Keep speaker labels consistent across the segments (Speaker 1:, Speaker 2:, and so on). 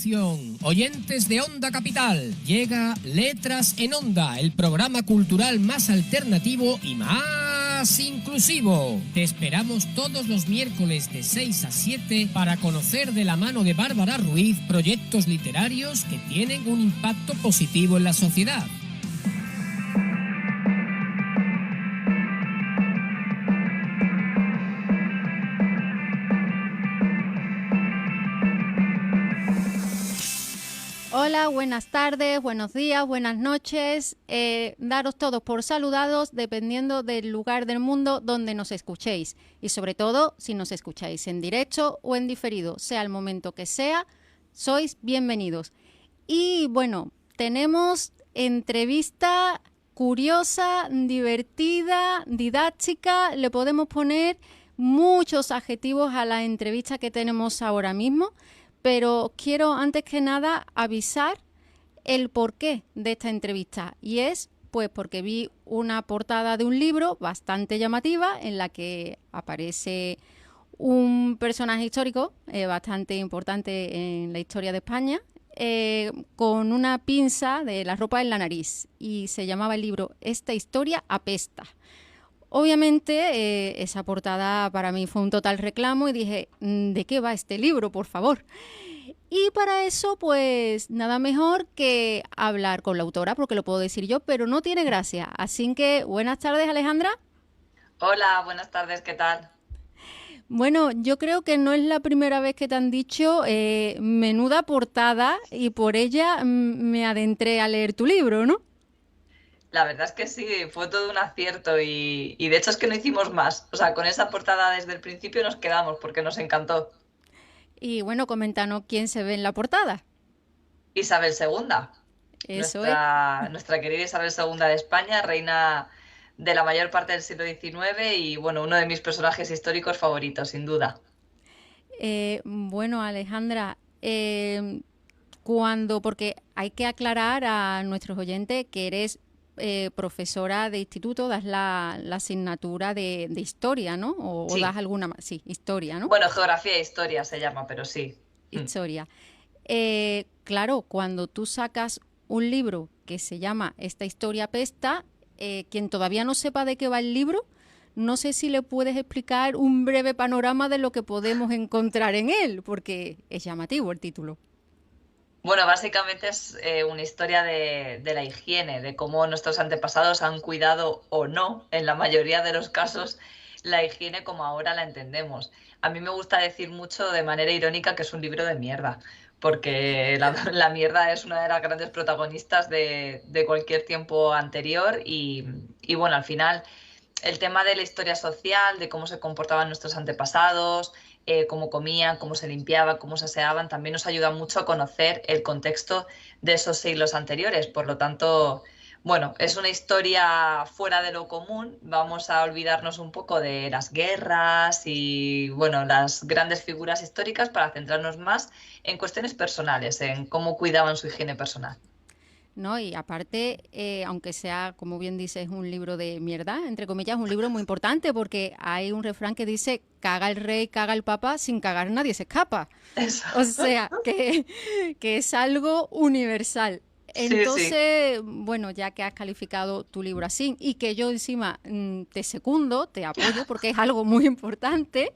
Speaker 1: Atención, oyentes de Onda Capital, llega Letras en Onda, el programa cultural más alternativo y más inclusivo. Te esperamos todos los miércoles de 6 a 7 para conocer de la mano de Bárbara Ruiz proyectos literarios que tienen un impacto positivo en la sociedad.
Speaker 2: Hola, buenas tardes, buenos días, buenas noches. Daros todos por saludados dependiendo del lugar del mundo donde nos escuchéis. Y sobre todo, si nos escucháis en directo o en diferido, sea el momento que sea, sois bienvenidos. Y bueno, tenemos entrevista curiosa, divertida, didáctica. Le podemos poner muchos adjetivos a la entrevista que tenemos ahora mismo. Pero quiero antes que nada avisar el porqué de esta entrevista y es pues porque vi una portada de un libro bastante llamativa en la que aparece un personaje histórico bastante importante en la historia de España con una pinza de la ropa en la nariz y se llamaba el libro Esta historia apesta. Obviamente esa portada para mí fue un total reclamo y dije, ¿de qué va este libro, por favor? Y para eso, pues nada mejor que hablar con la autora, porque lo puedo decir yo, pero no tiene gracia. Así que, buenas tardes, Alejandra.
Speaker 3: Hola, buenas tardes, ¿qué tal?
Speaker 2: Bueno, yo creo que no es la primera vez que te han dicho menuda portada y por ella me adentré a leer tu libro, ¿no?
Speaker 3: La verdad es que sí, fue todo un acierto y de hecho es que no hicimos más. O sea, con esa portada desde el principio nos quedamos porque nos encantó.
Speaker 2: Y bueno, coméntanos quién se ve en la portada.
Speaker 3: Isabel II,
Speaker 2: Eso es.
Speaker 3: nuestra querida Isabel II de España, reina de la mayor parte del siglo XIX y bueno, uno de mis personajes históricos favoritos, sin duda.
Speaker 2: Bueno, Alejandra, porque hay que aclarar a nuestros oyentes que eres profesora de instituto, das la asignatura de historia, ¿no? O das
Speaker 3: Sí,
Speaker 2: alguna más. Sí, historia, ¿no?
Speaker 3: bueno, geografía e historia se llama, pero sí.
Speaker 2: Historia. Claro, cuando tú sacas un libro que se llama Esta historia apesta, quien todavía no sepa de qué va el libro, no sé si le puedes explicar un breve panorama de lo que podemos encontrar en él, porque es llamativo el título.
Speaker 3: Bueno, básicamente es una historia de la higiene, de cómo nuestros antepasados han cuidado o no, en la mayoría de los casos, la higiene como ahora la entendemos. A mí me gusta decir mucho de manera irónica que es un libro de mierda, porque la mierda es una de las grandes protagonistas de cualquier tiempo anterior y bueno, al final el tema de la historia social, de cómo se comportaban nuestros antepasados, cómo comían, cómo se limpiaban, cómo se aseaban, también nos ayuda mucho a conocer el contexto de esos siglos anteriores. Por lo tanto, bueno, es una historia fuera de lo común. Vamos a olvidarnos un poco de las guerras y, bueno, las grandes figuras históricas para centrarnos más en cuestiones personales, en cómo cuidaban su higiene personal.
Speaker 2: ¿No? Y aparte, aunque sea, como bien dices, un libro de mierda, entre comillas, un libro muy importante porque hay un refrán que dice caga el rey, caga el papa, sin cagar nadie se escapa.
Speaker 3: Eso.
Speaker 2: O sea, que es algo universal.
Speaker 3: Sí, sí.
Speaker 2: Entonces, bueno, ya que has calificado tu libro así y que yo encima te secundo, te apoyo porque es algo muy importante,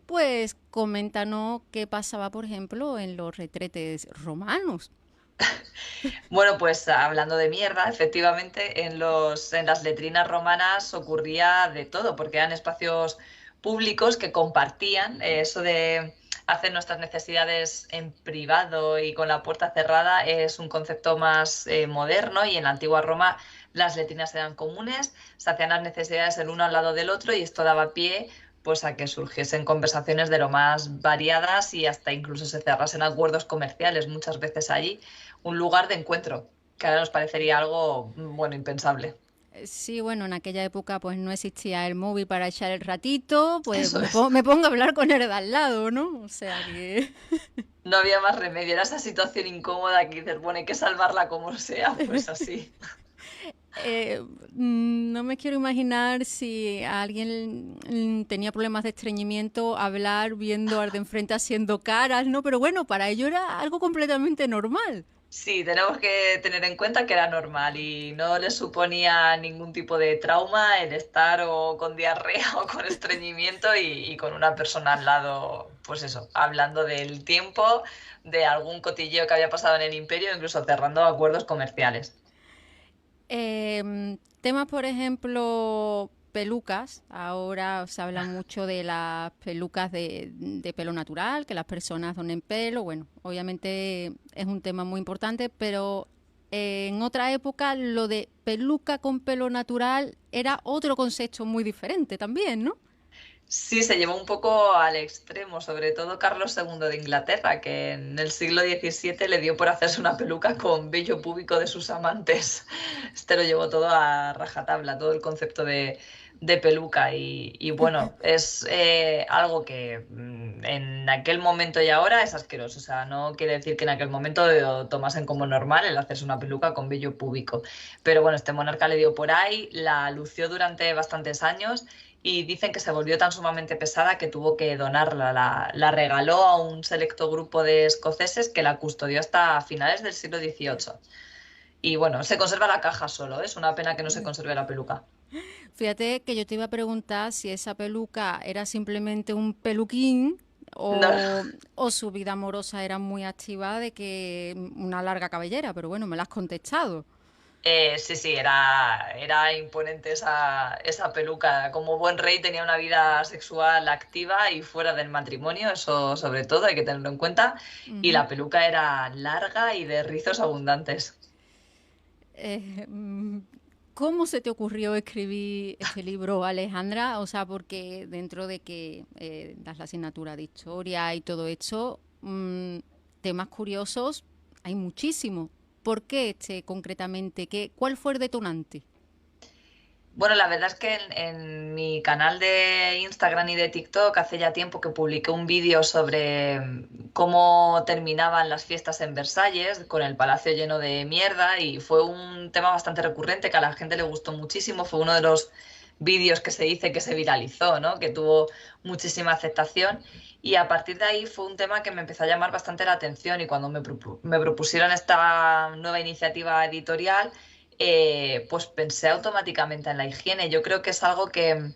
Speaker 2: pues coméntanos qué pasaba, por ejemplo, en los retretes romanos.
Speaker 3: Bueno, pues hablando de mierda, efectivamente, en las letrinas romanas ocurría de todo, porque eran espacios públicos que compartían. Eso de hacer nuestras necesidades en privado y con la puerta cerrada es un concepto más moderno y en la antigua Roma las letrinas eran comunes, se hacían las necesidades el uno al lado del otro y esto daba pie pues a que surgiesen conversaciones de lo más variadas y hasta incluso se cerrasen acuerdos comerciales muchas veces allí, un lugar de encuentro, que ahora nos parecería algo, bueno, impensable.
Speaker 2: Sí, bueno, en aquella época pues no existía el móvil para echar el ratito, pues
Speaker 3: Eso es.
Speaker 2: me pongo a hablar con el de al lado, ¿no? O sea que...
Speaker 3: No había más remedio, era esa situación incómoda que dices, bueno, hay que salvarla como sea, pues así.
Speaker 2: No me quiero imaginar si alguien tenía problemas de estreñimiento, hablar viendo al de enfrente haciendo caras, ¿no? Pero bueno, para ello era algo completamente normal.
Speaker 3: Sí, tenemos que tener en cuenta que era normal y no les suponía ningún tipo de trauma el estar o con diarrea o con estreñimiento y con una persona al lado, pues eso, hablando del tiempo, de algún cotilleo que había pasado en el imperio, incluso cerrando acuerdos comerciales.
Speaker 2: Temas, por ejemplo, pelucas. Ahora se habla mucho de las pelucas de pelo natural, que las personas donen pelo. Bueno, obviamente es un tema muy importante, pero en otra época lo de peluca con pelo natural era otro concepto muy diferente también, ¿no?
Speaker 3: Sí, se llevó un poco al extremo, sobre todo Carlos II de Inglaterra, que en el siglo XVII le dio por hacerse una peluca con vello púbico de sus amantes. Este lo llevó todo a rajatabla, todo el concepto de peluca. Y bueno, es algo que en aquel momento y ahora es asqueroso. O sea, no quiere decir que en aquel momento lo tomasen como normal el hacerse una peluca con vello púbico. Pero bueno, este monarca le dio por ahí, la lució durante bastantes años y dicen que se volvió tan sumamente pesada que tuvo que donarla. La regaló a un selecto grupo de escoceses que la custodió hasta finales del siglo XVIII. Y bueno, se conserva la caja solo, ¿eh? Es una pena que no se conserve la peluca.
Speaker 2: Fíjate que yo te iba a preguntar si esa peluca era simplemente un peluquín
Speaker 3: No.
Speaker 2: o su vida amorosa era muy activa de que una larga cabellera, pero bueno, me la has contestado.
Speaker 3: Sí, sí, era imponente esa peluca. Como buen rey tenía una vida sexual activa y fuera del matrimonio, eso sobre todo hay que tenerlo en cuenta. Y
Speaker 2: Ujú.
Speaker 3: la peluca era larga y de rizos abundantes.
Speaker 2: Eh, mm, ¿Cómo se te ocurrió escribir este libro, Alejandra? O sea, porque dentro de que das la asignatura de historia y todo esto, temas curiosos hay muchísimos. ¿Por qué este concretamente? ¿Cuál fue el detonante?
Speaker 3: Bueno, la verdad es que en mi canal de Instagram y de TikTok hace ya tiempo que publiqué un vídeo sobre cómo terminaban las fiestas en Versalles, con el palacio lleno de mierda, y fue un tema bastante recurrente que a la gente le gustó muchísimo. Fue uno de los vídeos que se dice que se viralizó, ¿no? Que tuvo muchísima aceptación. Y a partir de ahí fue un tema que me empezó a llamar bastante la atención y cuando me propusieron esta nueva iniciativa editorial pues pensé automáticamente en la higiene. Yo creo que es algo que,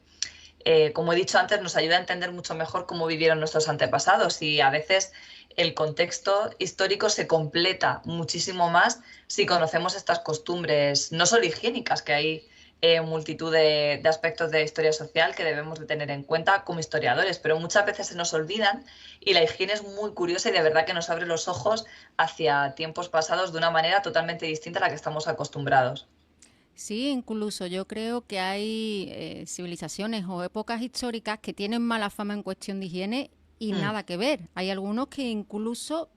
Speaker 3: como he dicho antes, nos ayuda a entender mucho mejor cómo vivieron nuestros antepasados y a veces el contexto histórico se completa muchísimo más si conocemos estas costumbres, no solo higiénicas, que hay multitud de aspectos de historia social que debemos de tener en cuenta como historiadores, pero muchas veces se nos olvidan y la higiene es muy curiosa y de verdad que nos abre los ojos hacia tiempos pasados de una manera totalmente distinta a la que estamos acostumbrados.
Speaker 2: Sí, incluso yo creo que hay civilizaciones o épocas históricas que tienen mala fama en cuestión de higiene y
Speaker 3: Hmm.
Speaker 2: nada que ver. Hay algunos que incluso,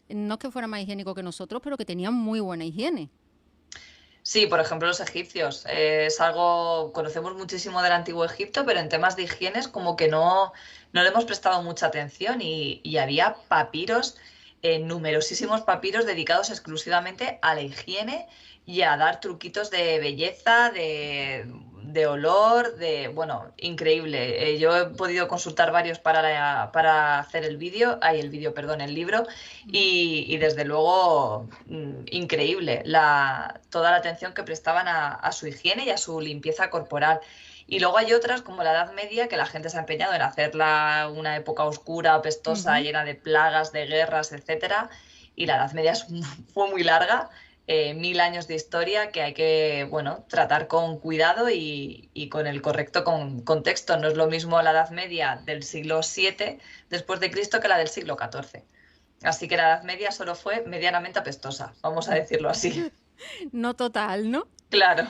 Speaker 2: no es que fueran más higiénicos que nosotros, pero que tenían muy buena higiene.
Speaker 3: Sí, por ejemplo, los egipcios. Es algo, conocemos muchísimo del antiguo Egipto, pero en temas de higiene es como que no le hemos prestado mucha atención y había papiros, numerosísimos papiros dedicados exclusivamente a la higiene y a dar truquitos de belleza, de olor, bueno, increíble. Yo he podido consultar varios para hacer el vídeo, perdón, el libro. Y desde luego, increíble toda la atención que prestaban a su higiene y a su limpieza corporal. Y luego hay otras, como la Edad Media, que la gente se ha empeñado en hacerla una época oscura, apestosa,
Speaker 2: Ujú.
Speaker 3: llena de plagas, de guerras, etcétera. Y la Edad Media fue muy larga, 1000 años de historia que hay que, bueno, tratar con cuidado y con el correcto contexto. No es lo mismo la Edad Media del siglo VII después de Cristo que la del siglo XIV. Así que la Edad Media solo fue medianamente apestosa, vamos a decirlo así.
Speaker 2: No total, ¿no?
Speaker 3: Claro.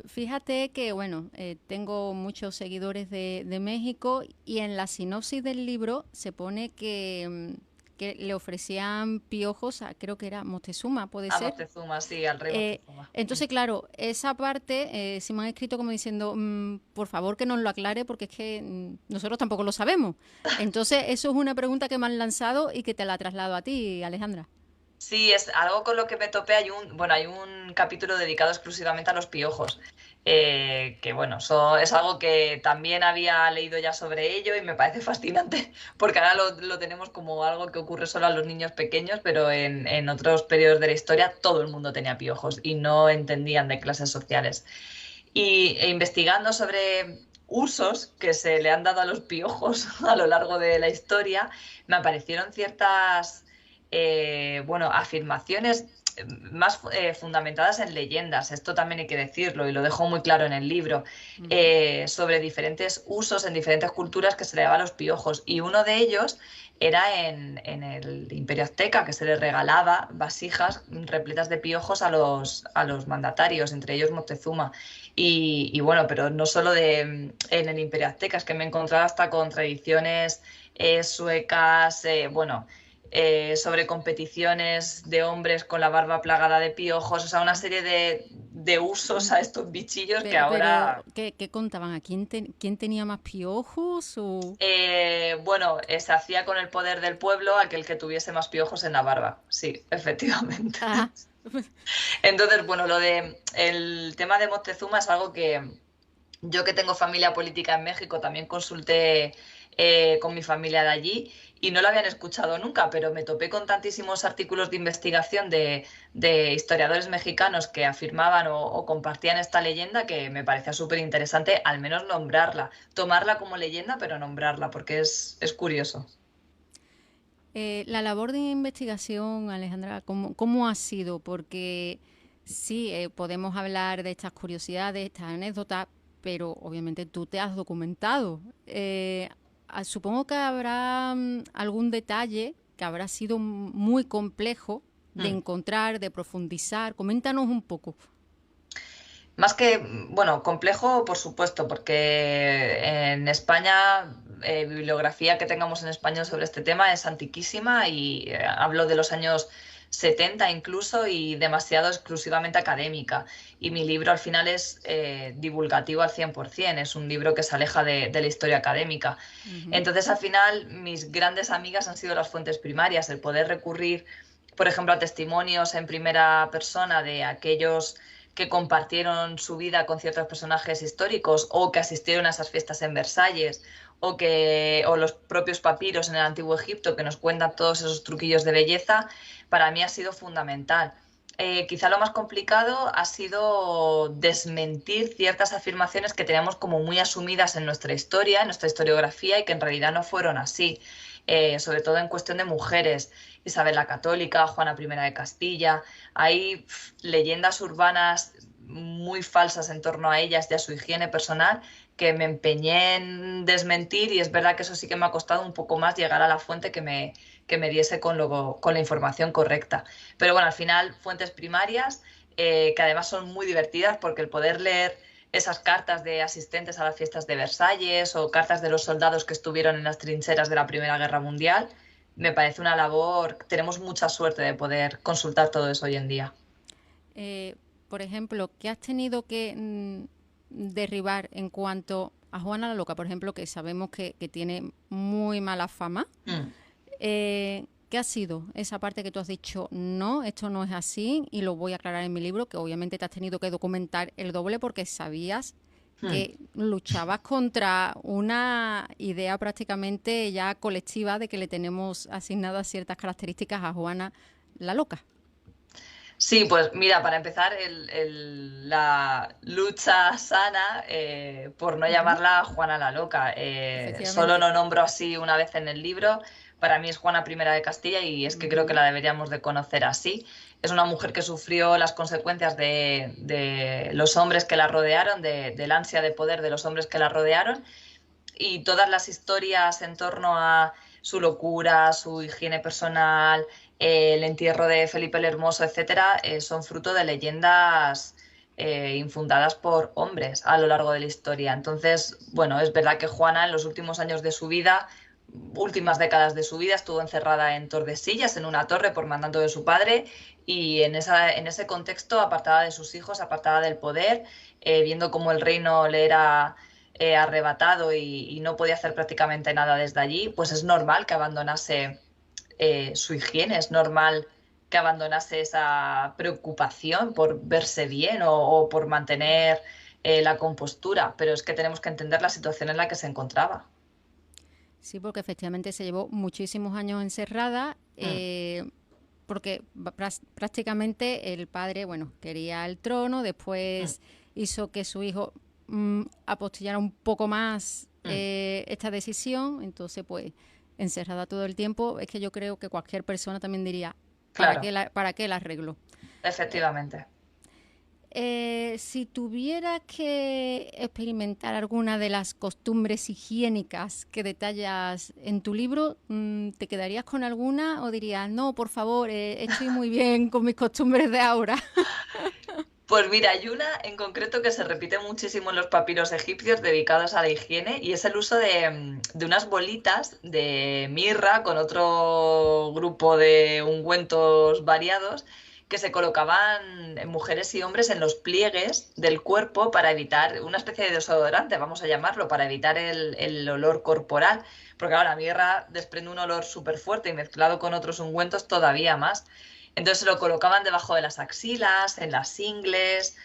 Speaker 2: Fíjate que, bueno, tengo muchos seguidores de México y en la sinopsis del libro se pone que le ofrecían piojos a, creo que era Moctezuma, ¿puede
Speaker 3: A
Speaker 2: ser?
Speaker 3: Moctezuma, sí, al rey
Speaker 2: Eh,
Speaker 3: Moctezuma.
Speaker 2: entonces, claro, esa parte sí me han escrito como diciendo, por favor que nos lo aclare porque es que nosotros tampoco lo sabemos. Entonces, eso es una pregunta que me han lanzado y que te la traslado a ti, Alejandra.
Speaker 3: Sí, es algo con lo que me topé. Hay un capítulo dedicado exclusivamente a los piojos. Que bueno, es algo que también había leído ya sobre ello y me parece fascinante, porque ahora lo tenemos como algo que ocurre solo a los niños pequeños, pero en otros periodos de la historia todo el mundo tenía piojos y no entendían de clases sociales. Investigando sobre usos que se le han dado a los piojos a lo largo de la historia, me aparecieron ciertas afirmaciones más fundamentadas en leyendas, esto también hay que decirlo y lo dejo muy claro en el libro, sobre diferentes usos en diferentes culturas que se le daba a los piojos. Y uno de ellos era en el Imperio Azteca, que se les regalaba vasijas repletas de piojos a los mandatarios, entre ellos Moctezuma. Bueno, pero no solo en el Imperio Azteca, es que me he encontrado hasta con tradiciones suecas, sobre competiciones de hombres con la barba plagada de piojos, o sea, una serie de usos a estos bichillos que ahora...
Speaker 2: ¿Qué contaban? ¿A quién tenía más piojos? O...
Speaker 3: Se hacía con el poder del pueblo aquel que tuviese más piojos en la barba, sí, efectivamente.
Speaker 2: Ah.
Speaker 3: Entonces, bueno, el tema de Moctezuma es algo que yo, que tengo familia política en México, también consulté con mi familia de allí y no lo habían escuchado nunca, pero me topé con tantísimos artículos de investigación de historiadores mexicanos que afirmaban o compartían esta leyenda, que me parecía súper interesante al menos nombrarla, tomarla como leyenda, pero nombrarla, porque es curioso.
Speaker 2: La labor de investigación, Alejandra, ¿cómo ha sido? Porque sí, podemos hablar de estas curiosidades, estas anécdotas, pero obviamente tú te has documentado. Supongo que habrá algún detalle que habrá sido muy complejo de encontrar, de profundizar. Coméntanos un poco.
Speaker 3: Más que, bueno, complejo, por supuesto, porque en España, bibliografía que tengamos en español sobre este tema es antiquísima y hablo de los años 70 incluso, y demasiado exclusivamente académica. Y mi libro al final es divulgativo al 100%, es un libro que se aleja de la historia académica. Entonces, al final, mis grandes amigas han sido las fuentes primarias, el poder recurrir, por ejemplo, a testimonios en primera persona de aquellos que compartieron su vida con ciertos personajes históricos o que asistieron a esas fiestas en Versalles o los propios papiros en el Antiguo Egipto que nos cuentan todos esos truquillos de belleza, para mí ha sido fundamental. Quizá lo más complicado ha sido desmentir ciertas afirmaciones que teníamos como muy asumidas en nuestra historia, en nuestra historiografía, y que en realidad no fueron así. Sobre todo en cuestión de mujeres, Isabel la Católica, Juana I de Castilla. Hay leyendas urbanas muy falsas en torno a ellas y a su higiene personal que me empeñé en desmentir, y es verdad que eso sí que me ha costado un poco más llegar a la fuente que me diese con la información correcta. Pero bueno, al final, fuentes primarias, que además son muy divertidas, porque el poder leer esas cartas de asistentes a las fiestas de Versalles o cartas de los soldados que estuvieron en las trincheras de la Primera Guerra Mundial, me parece una labor. Tenemos mucha suerte de poder consultar todo eso hoy en día.
Speaker 2: Por ejemplo, ¿qué has tenido que derribar en cuanto a Juana la Loca, por ejemplo, que sabemos que tiene muy mala fama? ¿Qué ha sido esa parte que tú has dicho, no, esto no es así, y lo voy a aclarar en mi libro, que obviamente te has tenido que documentar el doble porque sabías que luchabas contra una idea prácticamente ya colectiva de que le tenemos asignadas ciertas características a Juana la Loca?
Speaker 3: Sí, pues mira, para empezar, la lucha sana, por no llamarla Juana la Loca. Solo lo nombro así una vez en el libro. Para mí es Juana I de Castilla, y es que creo que la deberíamos de conocer así. Es una mujer que sufrió las consecuencias de los hombres que la rodearon, del ansia de poder de los hombres que la rodearon, y todas las historias en torno a su locura, su higiene personal, el entierro de Felipe el Hermoso, etcétera, son fruto de leyendas infundadas por hombres a lo largo de la historia. Entonces, bueno, es verdad que Juana, en los últimos años de su vida, últimas décadas de su vida, estuvo encerrada en Tordesillas, en una torre, por mandato de su padre, y en ese contexto, apartada de sus hijos, apartada del poder, viendo cómo el reino le era arrebatado y no podía hacer prácticamente nada desde allí, pues es normal que abandonase su higiene, es normal que abandonase esa preocupación por verse bien o por mantener la compostura, pero es que tenemos que entender la situación en la que se encontraba.
Speaker 2: Sí, porque efectivamente se llevó muchísimos años encerrada,
Speaker 3: Mm,
Speaker 2: porque prácticamente el padre, bueno, quería el trono,
Speaker 3: mm,
Speaker 2: después hizo que su hijo apostillara un poco más
Speaker 3: mm.
Speaker 2: esta decisión, entonces pues encerrada todo el tiempo, es que yo creo que cualquier persona también diría,
Speaker 3: Claro,
Speaker 2: para qué la arreglo?
Speaker 3: efectivamente.
Speaker 2: Si tuvieras que experimentar alguna de las costumbres higiénicas que detallas en tu libro, ¿te quedarías con alguna o dirías, no, por favor, estoy muy bien con mis costumbres de ahora?
Speaker 3: Pues mira, hay una en concreto que se repite muchísimo en los papiros egipcios dedicados a la higiene y es el uso de unas bolitas de mirra con otro grupo de ungüentos variados que se colocaban mujeres y hombres en los pliegues del cuerpo para evitar una especie de desodorante, vamos a llamarlo, para evitar el olor corporal. Porque ahora la mirra desprende un olor súper fuerte y mezclado con otros ungüentos todavía más. Entonces se lo colocaban debajo de las axilas, en las ingles,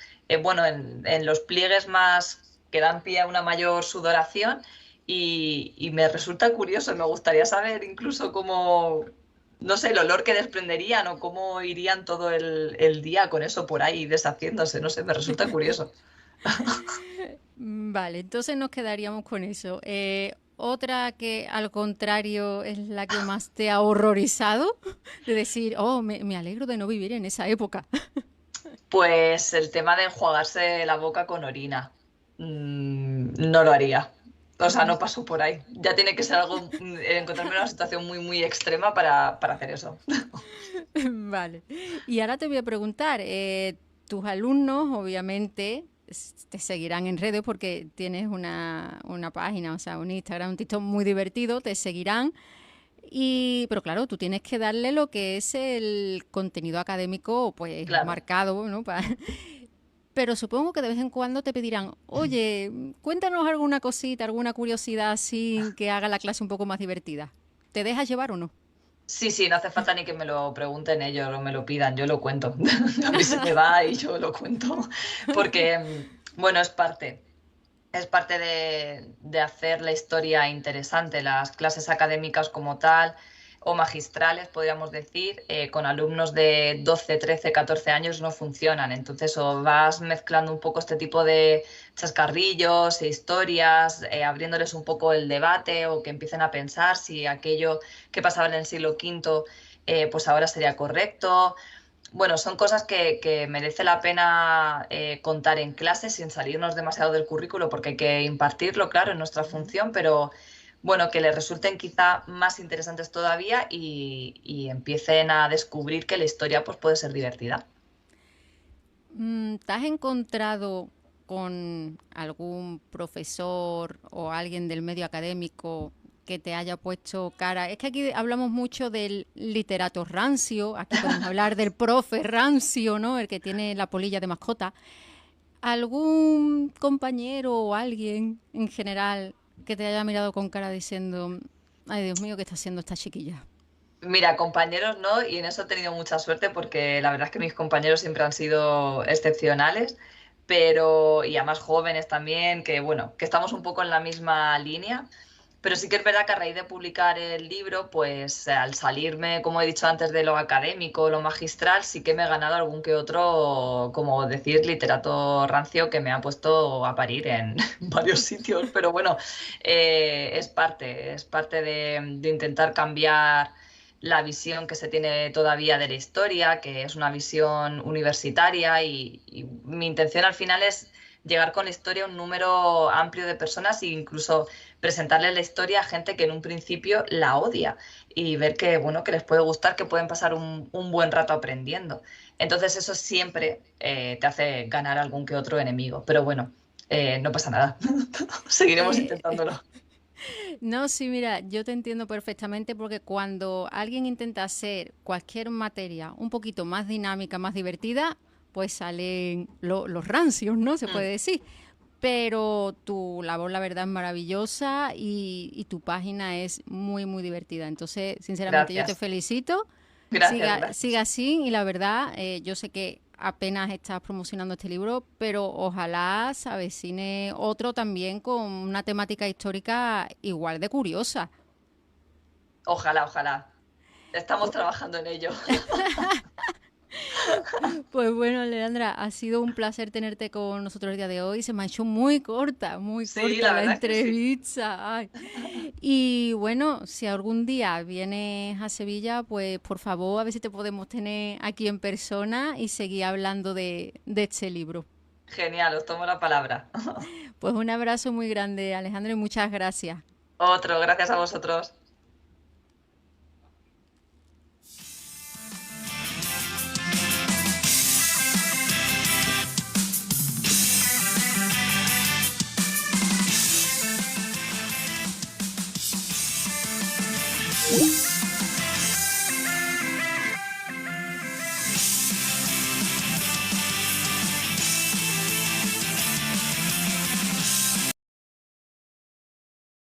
Speaker 3: bueno, en los pliegues más que dan pie a una mayor sudoración y me resulta curioso, me gustaría saber incluso cómo, no sé, el olor que desprenderían o cómo irían todo el día con eso por ahí deshaciéndose, no sé, me resulta curioso.
Speaker 2: Vale, entonces nos quedaríamos con eso. Otra que al contrario es la que más te ha horrorizado, de decir, oh, me alegro de no vivir en esa época.
Speaker 3: Pues el tema de enjuagarse la boca con orina. No lo haría. O sea, no paso por ahí. Ya tiene que ser algo, encontrarme en una situación muy, muy extrema para hacer eso.
Speaker 2: Vale. Y ahora te voy a preguntar, tus alumnos obviamente te seguirán en redes porque tienes una página, o sea, un Instagram, un TikTok muy divertido, te seguirán. Pero claro, tú tienes que darle lo que es el contenido académico, pues
Speaker 3: Claro.
Speaker 2: marcado, ¿no? Pero supongo que de vez en cuando te pedirán, oye, cuéntanos alguna cosita, alguna curiosidad así que haga la clase un poco más divertida. ¿Te dejas llevar o no?
Speaker 3: Sí, sí, no hace falta ni que me lo pregunten ellos o me lo pidan, yo lo cuento. A mí se me va y yo lo cuento. Porque, bueno, es parte de hacer la historia interesante. Las clases académicas como tal, o magistrales, podríamos decir, con alumnos de 12, 13, 14 años no funcionan. Entonces, o vas mezclando un poco este tipo de chascarrillos e historias, abriéndoles un poco el debate o que empiecen a pensar si aquello que pasaba en el siglo V, pues ahora sería correcto. Bueno, son cosas que merece la pena contar en clase sin salirnos demasiado del currículo porque hay que impartirlo, claro, en nuestra función, pero bueno, que les resulten quizá más interesantes todavía y empiecen a descubrir que la historia pues, puede ser divertida.
Speaker 2: ¿Te has encontrado con algún profesor o alguien del medio académico que te haya puesto cara? Es que aquí hablamos mucho del literato rancio, aquí podemos hablar del profe rancio, ¿no? El que tiene la polilla de mascota. ¿Algún compañero o alguien en general que te haya mirado con cara diciendo, ay Dios mío, ¿qué está haciendo esta chiquilla?
Speaker 3: Mira, compañeros no, y en eso he tenido mucha suerte porque la verdad es que mis compañeros siempre han sido excepcionales, pero y además jóvenes también, que bueno, que estamos un poco en la misma línea. Pero sí que es verdad que a raíz de publicar el libro, pues al salirme, como he dicho antes, de lo académico, lo magistral, sí que me he ganado algún que otro, como decir, literato rancio que me ha puesto a parir en varios sitios. Pero bueno, es parte de intentar cambiar la visión que se tiene todavía de la historia, que es una visión universitaria y mi intención al final es llegar con la historia a un número amplio de personas e incluso presentarles la historia a gente que en un principio la odia y ver que, bueno, que les puede gustar, que pueden pasar un buen rato aprendiendo. Entonces eso siempre te hace ganar algún que otro enemigo, pero bueno, no pasa nada, seguiremos
Speaker 2: Eh,
Speaker 3: intentándolo.
Speaker 2: No, sí, mira, yo te entiendo perfectamente porque cuando alguien intenta hacer cualquier materia un poquito más dinámica, más divertida, pues salen los rancios, ¿no? Se
Speaker 3: Mm,
Speaker 2: puede decir. Pero tu labor, la verdad, es maravillosa y tu página es muy, muy divertida. Entonces, sinceramente, yo te
Speaker 3: gracias.
Speaker 2: felicito
Speaker 3: Gracias, gracias.
Speaker 2: Siga así y la verdad, yo sé que apenas estás promocionando este libro, pero ojalá se avecine otro también con una temática histórica igual de curiosa.
Speaker 3: Ojalá, ojalá. Estamos trabajando en ello.
Speaker 2: Pues bueno, Leandra, ha sido un placer tenerte con nosotros el día de hoy. Se me ha hecho muy
Speaker 3: Sí,
Speaker 2: corta
Speaker 3: la
Speaker 2: la
Speaker 3: verdad es que sí.
Speaker 2: entrevista. Ay. Y bueno, si algún día vienes a Sevilla, pues por favor, a ver si te podemos tener aquí en persona y seguir hablando de este libro.
Speaker 3: Genial, os tomo la palabra.
Speaker 2: Pues un abrazo muy grande, Alejandro, y muchas gracias.
Speaker 3: Otro, gracias a vosotros.